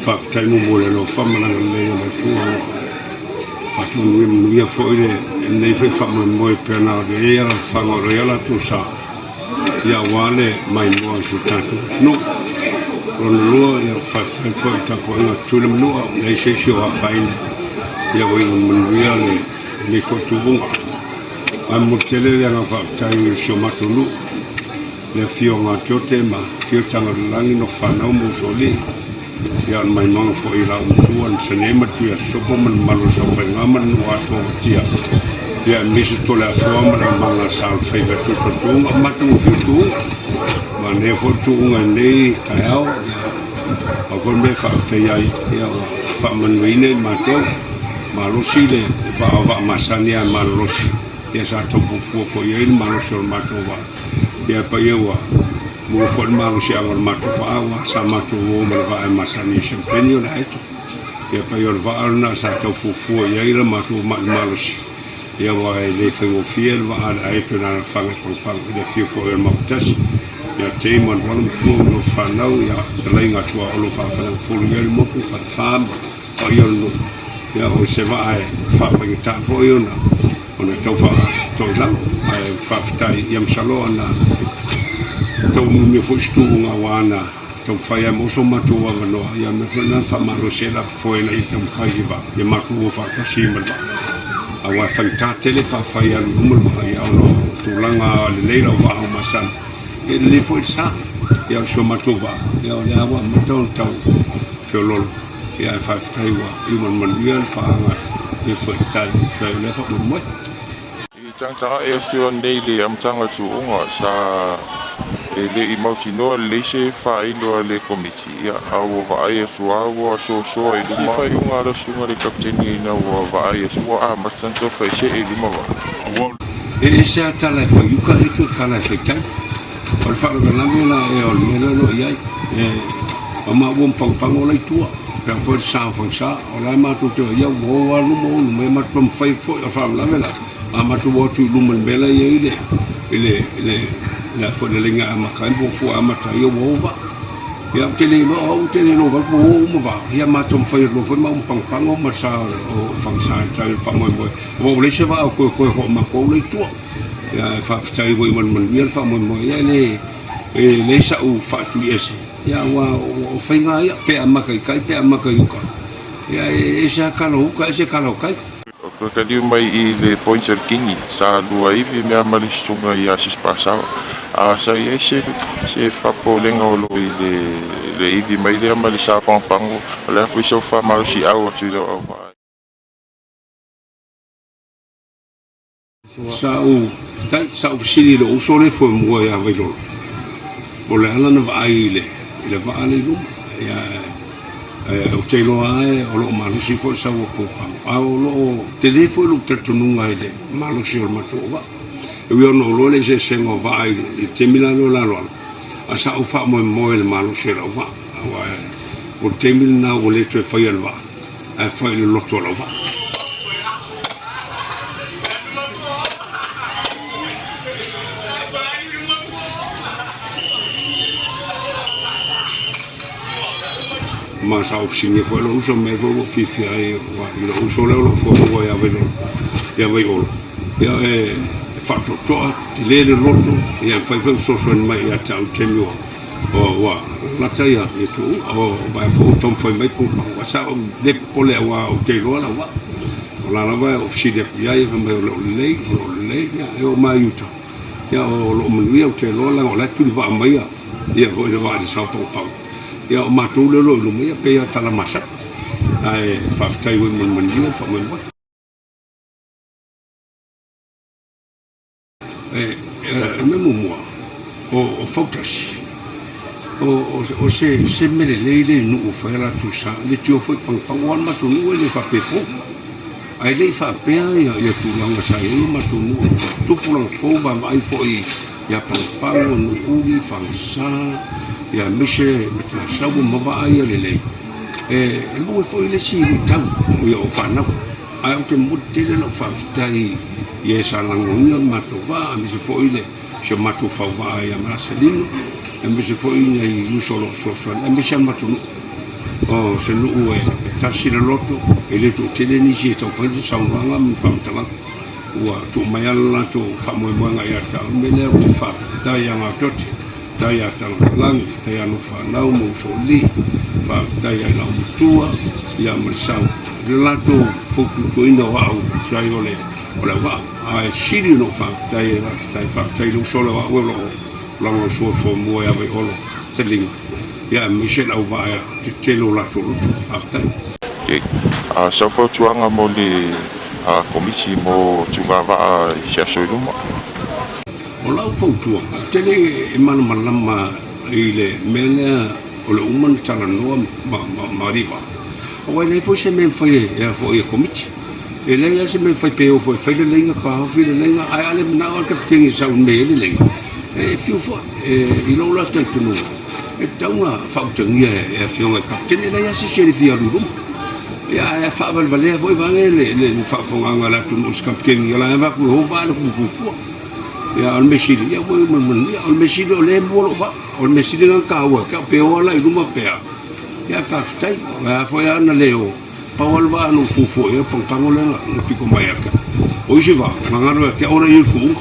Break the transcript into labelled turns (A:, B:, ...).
A: whaftai mo mo le lo whamalanga le mai tua whatu nuia foile nei whi whamamoe pēna o le eara whangoreala tu sa ia wale mai moa su tātu no Rona lua ia whawhai fo i tako inga tūna manua nei seisi o hawhaine ia wai manuia le nei whotuunga ai mo tele le anga whaftai sio matunu le fio ngā tiote ma fio tanga langi no whanau mo soli ia mai manga fo i lau tuan sanema tia sopo man malo sa whaingaman no ato tia ia misi tole a fua mana manga sal whaiga tu so tuunga matungu fio tuunga ma ne whotuunga nei tai au a kon me whaftai ai ia whamanuine matau ma losi le wa masani a ma losi ia sa tofu fo ia ma losi o matau wa ia pa ia wa mo fo ma losi a matau wa sa matau o ma va masani champagne o haito ia pa ia va na sa tofu ia ira matau ma losi ia wa le fengo fiel va haito na fanga pang le fio fo ia mautasi ia te man wala tu no fanau ia tlainga tua o lo fa fu ia mo ku fa fam o ia no ia o se va ai fa ta fo ia na ona tau fa to la ai fa tai ia msalo na tau mi fo stu nga wana tau fa ia mo so matu wa no ia me fa na fa maro se la fo ia i tau khaiva ia matu fa ta si ma awa fa ta tele pa fa ia mo ia no tu langa le leila wa ma san le foi sa ia so matova ia le awa matou tau fiololo ia fa taiwa i man ia fa nga e foi tai kai le fa mo
B: i tanga e so nei le am tanga tu unga sa le i mautino le se fa i lo le komiti ia au va ai so au so e lu fa i unga lo so le kapteni na va ai so a mastanto fa se e lu ma
A: e se atala fa yuka e kala fa tai o fa ga na mena e o mena no ia o ma bom pang o lai tua pe fo sa o la ma tu te ia wo wa lu mo me ma pom fai fo fa la mena a ma tu wo tu lu men bela ia ile la fo le nga ma kan bo fo a ma ta ia wo va ia te le no va mo va ia ma tom fai lo fo ma pang o ma sa o sa fa mo wo le se va ko ma ko lai tua ia fa tai wo man ia fa mo ia le sa u fa tu ese ia wa o fainga ia pe ama kai pe ama kai uka ia esa kalo uka ese kalo kai
B: o ka liu mai i le pointer kingi sa lua i vi me amali sunga ia sis pasa a sa ia se fa po lenga o lo i le i vi mai le amali sa pango le fu so fa mal si au tu do
A: sa u sili lo so le fo mo ya vai lo o le ala na vai le va ale lu ya o te lo ai o lo malu si fo sa ko pa o lo telefo lu tonu ngai de malu si o matova e io no lo le se ngo vai le te milano la lo a sa o fa mo le malu si lo va o te milana o le te fa ya va a fa le lo to lo va ma sa ofisini foi lo uso me vo fifi ai lo uso lo fo mo ya ve olo ya fatto to ti le lotto ya fai so mai ya tau temio o wa la taia e tu o vai fo tom foi mai po wa sa le pole wa o te lo la wa la va ofisini ya e me lo le ya e o mai uta ya o lo mo ya o te lo la o la tu va mai ya vo va di sa po pa ia o matou le lo me pe ia tala masa ai fa tai wo man ia fa mo me mo o focus o se me le no fa la tu sa le tio foi pang wan ma tu no le fa pe fo ai le fa pe ia tu langa sa ia ma tu no tu pulang fo ba ai fo ia pang no ugi fa sa ia mise ta sabu mava ia le e mo foi le si tau o fa na ai o te mutte le no fa tai ia sa langonia matova mi se foi le se matu fa va ia marcelino e mi se foi nei un solo so e mi se matu o se nuu e tasi le loto e le tu tele ni si tau whaiti saunanga mi whamatanga ua tu mai ala tu whamoemoenga i ata me leo te whawhitai anga tote tai ata langi tai anu whanau mo so li whawhitai ai lau mutua ia marisau le lato whukutuina wa au tai ole ole wa a siri no whawhitai whawhitai lu sole wa uelo lango sua fo ya vai olo te linga ia Michelle au vaia te telo lato lutu whawhitai
B: a sa tuanga mo le a komisi mo tunga va sia soiluma
A: o lau fautua tele e mana malama i le mele o le umana tala noa ma riva o wai lei foi se men fai e foi e komiti e lei se men fai peo foi fai le lenga ka hafi le lenga ai ale na o kaptengi sa un mele lenga e fiu fo i lo la tentunu e taunga fautangia e fionga kapteni lei se sherifi a rurum ia e fa valvale foi vangele le fa fonga la tunu kaptengi la va ku ho va ku ya al mesiri ya voi mun ya al mesiri le bolo fa al mesiri ngan kawa ka pe wala i luma pe ya fa stai ya foi ana leo pa wal va no fufu ya pang pangola no piko mayaka o je va ngaro ke ora i ku